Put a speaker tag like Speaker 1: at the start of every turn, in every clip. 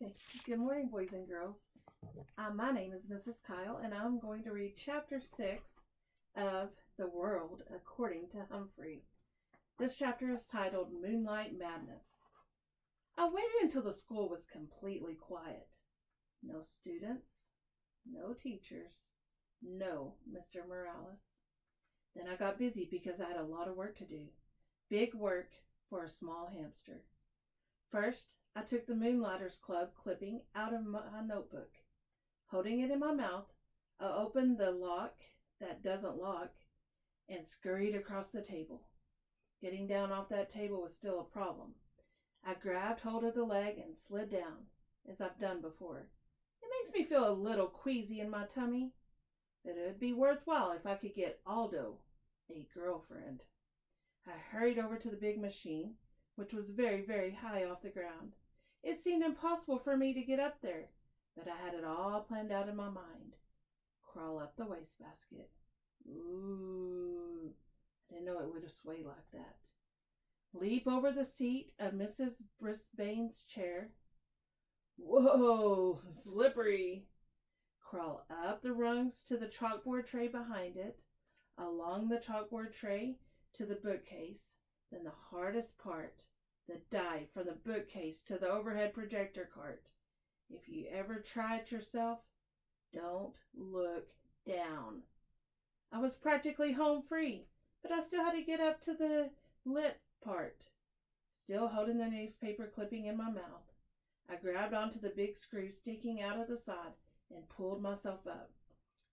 Speaker 1: Okay. Good morning, boys and girls. My name is Mrs. Kile, and I'm going to read Chapter 6 of The World According to Humphrey. This chapter is titled Moonlight Madness. I waited until the school was completely quiet. No students, no teachers, no Mr. Morales. Then I got busy because I had a lot of work to do. Big work for a small hamster. First, I took the Moonlighters Club clipping out of my notebook. Holding it in my mouth, I opened the lock that doesn't lock and scurried across the table. Getting down off that table was still a problem. I grabbed hold of the leg and slid down, as I've done before. It makes me feel a little queasy in my tummy, but it would be worthwhile if I could get Aldo a girlfriend. I hurried over to the big machine, which was very, very high off the ground. It seemed impossible for me to get up there, but I had it all planned out in my mind. Crawl up the wastebasket. Ooh, I didn't know it would sway like that. Leap over the seat of Mrs. Brisbane's chair. Whoa, slippery. Crawl up the rungs to the chalkboard tray behind it, along the chalkboard tray to the bookcase, then the hardest part, the dive from the bookcase to the overhead projector cart. If you ever try it yourself, don't look down. I was practically home free, but I still had to get up to the lit part. Still holding the newspaper clipping in my mouth, I grabbed onto the big screw sticking out of the side and pulled myself up.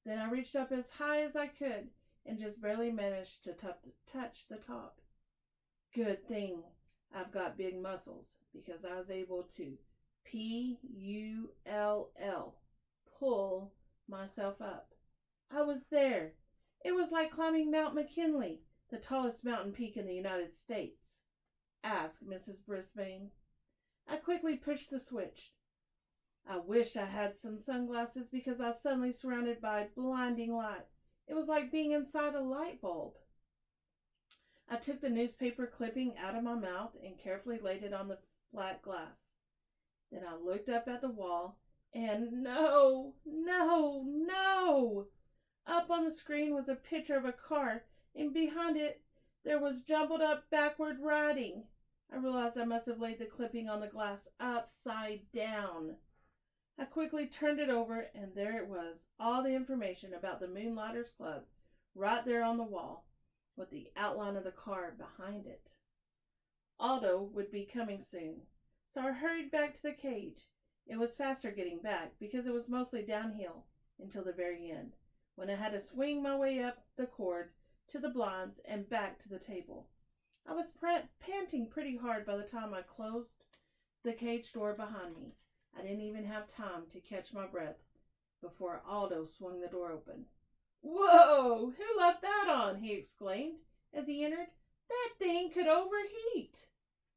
Speaker 1: Then I reached up as high as I could and just barely managed to touch the top. Good thing I've got big muscles because I was able to Pull, pull myself up. I was there. It was like climbing Mount McKinley, the tallest mountain peak in the United States. Asked Mrs. Brisbane. I quickly pushed the switch. I wished I had some sunglasses because I was suddenly surrounded by blinding light. It was like being inside a light bulb. I took the newspaper clipping out of my mouth and carefully laid it on the flat glass. Then I looked up at the wall, and no! Up on the screen was a picture of a car, and behind it there was jumbled up backward writing. I realized I must have laid the clipping on the glass upside down. I quickly turned it over, and there it was, all the information about the Moonlighters Club, right there on the wall, with the outline of the car behind it. Aldo would be coming soon, so I hurried back to the cage. It was faster getting back because it was mostly downhill until the very end, when I had to swing my way up the cord to the blinds and back to the table. I was panting pretty hard by the time I closed the cage door behind me. I didn't even have time to catch my breath before Aldo swung the door open. Whoa! Who left that on? He exclaimed as he entered. That thing could overheat.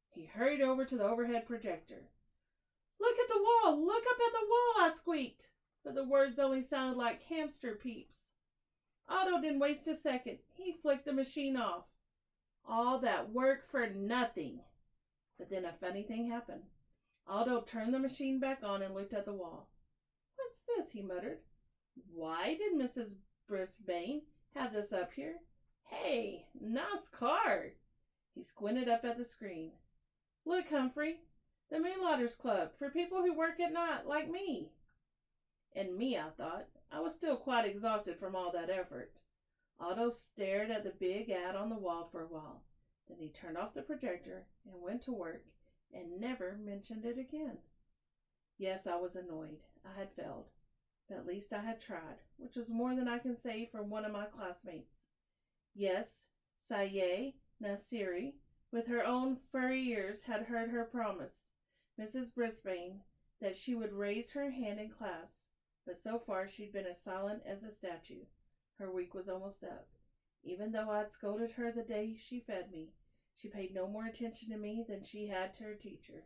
Speaker 1: He hurried over to the overhead projector. Look at the wall! Look up at the wall! I squeaked, but the words only sounded like hamster peeps. Otto didn't waste a second. He flicked the machine off. All that work for nothing. But then a funny thing happened. Aldo turned the machine back on and looked at the wall. What's this? He muttered. Why did Mrs. Brisbane have this up here? Hey, nice car. He squinted up at the screen. Look, Humphrey, the Moonlighters Club for people who work at night like me. And me, I thought. I was still quite exhausted from all that effort. Otto stared at the big ad on the wall for a while. Then he turned off the projector and went to work and never mentioned it again. Yes, I was annoyed. I had failed. But at least I had tried, which was more than I can say for one of my classmates. Yes, Saye Nasiri, with her own furry ears, had heard her promise, Mrs. Brisbane, that she would raise her hand in class, but so far she'd been as silent as a statue. Her week was almost up. Even though I'd scolded her the day she fed me, she paid no more attention to me than she had to her teacher.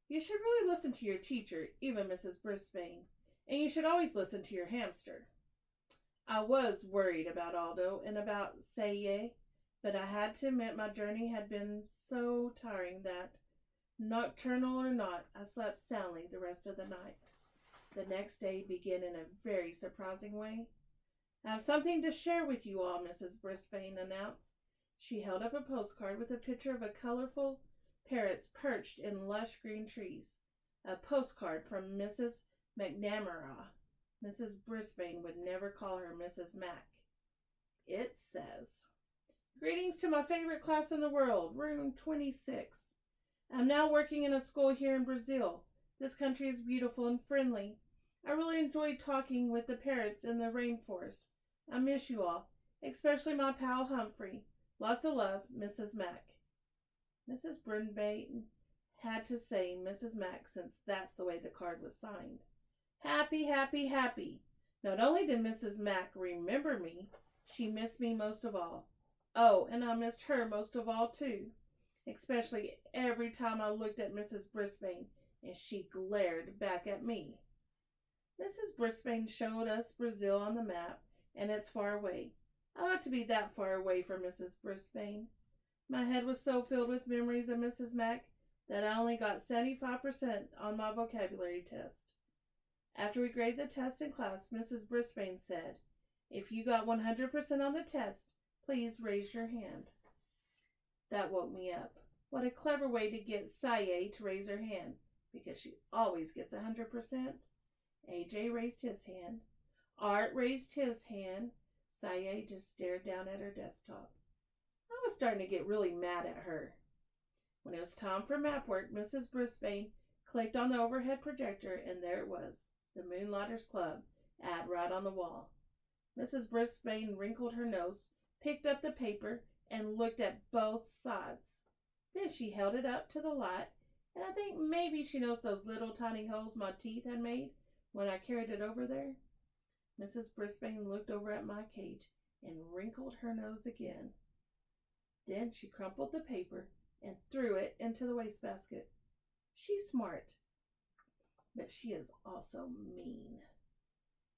Speaker 1: You should really listen to your teacher, even Mrs. Brisbane, and you should always listen to your hamster. I was worried about Aldo and about Saye, but I had to admit my journey had been so tiring that Nocturnal or not, I slept soundly the rest of the night. The next day began in a very surprising way. I have something to share with you all, Mrs. Brisbane announced. She held up a postcard with a picture of a colorful parrots perched in lush green trees. A postcard from Mrs. McNamara. Mrs. Brisbane would never call her Mrs. Mac. It says, "Greetings to my favorite class in the world, room 26. I'm now working in a school here in Brazil. This country is beautiful and friendly. I really enjoyed talking with the parrots in the rainforest. I miss you all, especially my pal Humphrey. Lots of love, Mrs. Mac." Mrs. Brisbane had to say Mrs. Mac since that's the way the card was signed. Happy, happy, happy. Not only did Mrs. Mac remember me, she missed me most of all. Oh, and I missed her most of all, too. Especially every time I looked at Mrs. Brisbane and she glared back at me. Mrs. Brisbane showed us Brazil on the map, and it's far away. I like to be that far away from Mrs. Brisbane. My head was so filled with memories of Mrs. Mac that I only got 75% on my vocabulary test. After we graded the test in class, Mrs. Brisbane said, "If you got 100% on the test, please raise your hand." That woke me up. What a clever way to get Kile to raise her hand, because she always gets 100%. AJ raised his hand. Art raised his hand. Kile just stared down at her desktop. I was starting to get really mad at her. When it was time for map work, Mrs. Brisbane clicked on the overhead projector, and there it was, the Moonlighters Club ad right on the wall. Mrs. Brisbane wrinkled her nose, picked up the paper, and looked at both sides. Then she held it up to the light, and I think maybe she noticed those little tiny holes my teeth had made when I carried it over there. Mrs. Brisbane looked over at my cage and wrinkled her nose again. Then she crumpled the paper and threw it into the wastebasket. She's smart, but she is also mean.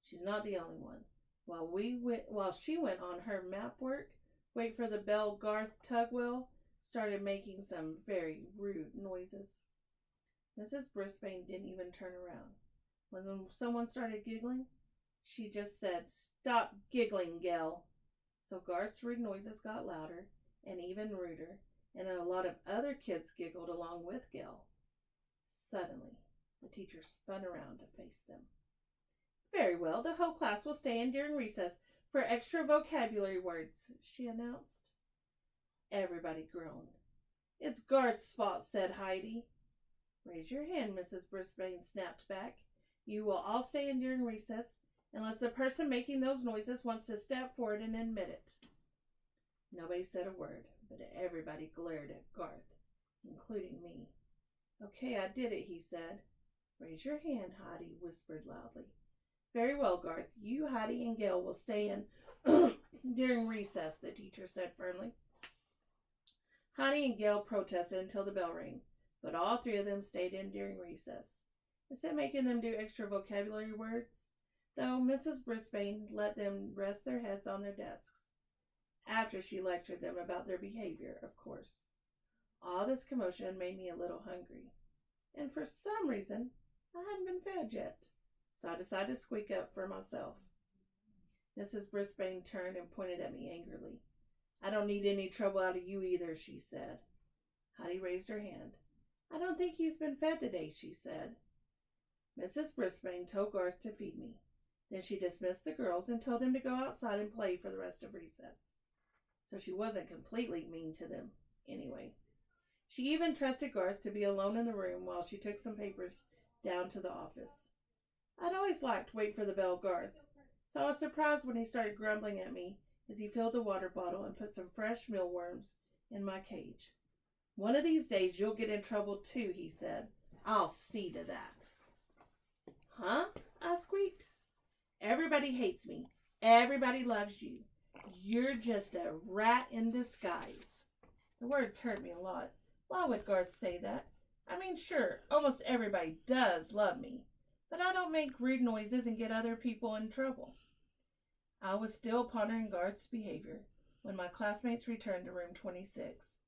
Speaker 1: She's not the only one. While she went on her map work, wait for the bell, Garth Tugwell started making some very rude noises. Mrs. Brisbane didn't even turn around. When someone started giggling, she just said, "Stop giggling, Gel." So Garth's rude noises got louder and even ruder, and a lot of other kids giggled along with Gel. Suddenly, the teacher spun around to face them. "Very well, the whole class will stay in during recess for extra vocabulary words," she announced. Everybody groaned. "It's Garth's fault," said Heidi. "Raise your hand," Mrs. Brisbane snapped back. "You will all stay in during recess, unless the person making those noises wants to step forward and admit it." Nobody said a word, but everybody glared at Garth, including me. "Okay, I did it," he said. "Raise your hand," Heidi whispered loudly. "Very well, Garth. You, Heidi, and Gail will stay in during recess," the teacher said firmly. Heidi and Gail protested until the bell rang, but all three of them stayed in during recess. Instead of making them do extra vocabulary words, though, Mrs. Brisbane let them rest their heads on their desks, after she lectured them about their behavior, of course. All this commotion made me a little hungry, and for some reason, I hadn't been fed yet, so I decided to squeak up for myself. Mrs. Brisbane turned and pointed at me angrily. "I don't need any trouble out of you either," she said. Heidi raised her hand. "I don't think he's been fed today," she said. Mrs. Brisbane told Garth to feed me. Then she dismissed the girls and told them to go outside and play for the rest of recess. So she wasn't completely mean to them, anyway. She even trusted Garth to be alone in the room while she took some papers down to the office. I'd always liked Wait for the Bell Garth, so I was surprised when he started grumbling at me as he filled the water bottle and put some fresh mealworms in my cage. "One of these days you'll get in trouble too," he said. "I'll see to that." "Huh?" I squeaked. "Everybody hates me. Everybody loves you. You're just a rat in disguise." The words hurt me a lot. Why would Garth say that? I mean, sure, almost everybody does love me, but I don't make rude noises and get other people in trouble. I was still pondering Garth's behavior when my classmates returned to room 26.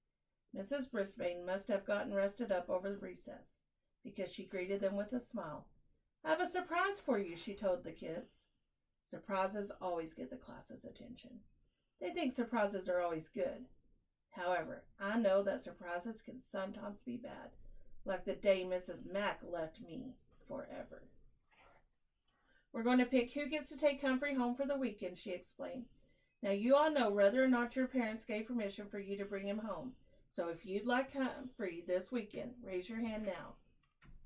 Speaker 1: Mrs. Brisbane must have gotten rested up over the recess, because she greeted them with a smile. "I have a surprise for you," she told the kids. Surprises always get the class's attention. They think surprises are always good. However, I know that surprises can sometimes be bad, like the day Mrs. Mack left me forever. "We're going to pick who gets to take Humphrey home for the weekend," she explained. "Now, you all know whether or not your parents gave permission for you to bring him home. So if you'd like Humphrey this weekend, raise your hand now."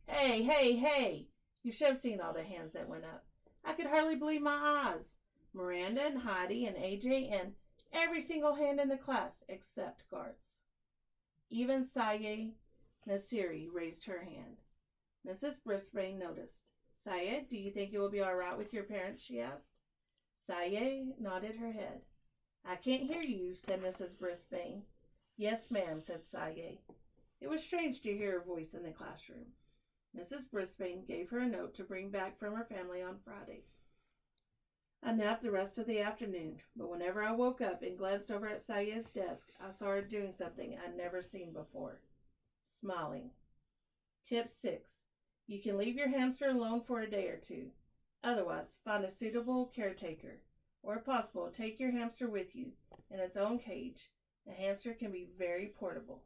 Speaker 1: "Hey, hey, hey!" You should have seen all the hands that went up. I could hardly believe my eyes. Miranda and Heidi and AJ and every single hand in the class except Garth's. Even Saye Nasiri raised her hand. Mrs. Brisbane noticed. "Saye, do you think it will be all right with your parents?" she asked. Saye nodded her head. "I can't hear you," said Mrs. Brisbane. "Yes, ma'am," said Saye. It was strange to hear her voice in the classroom. Mrs. Brisbane gave her a note to bring back from her family on Friday. I napped the rest of the afternoon, but whenever I woke up and glanced over at Saye's desk, I saw her doing something I'd never seen before. Smiling. Tip 6. You can leave your hamster alone for a day or two. Otherwise, find a suitable caretaker, or if possible, take your hamster with you in its own cage. A hamster can be very portable.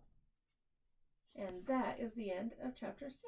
Speaker 1: And that is the end of chapter 6.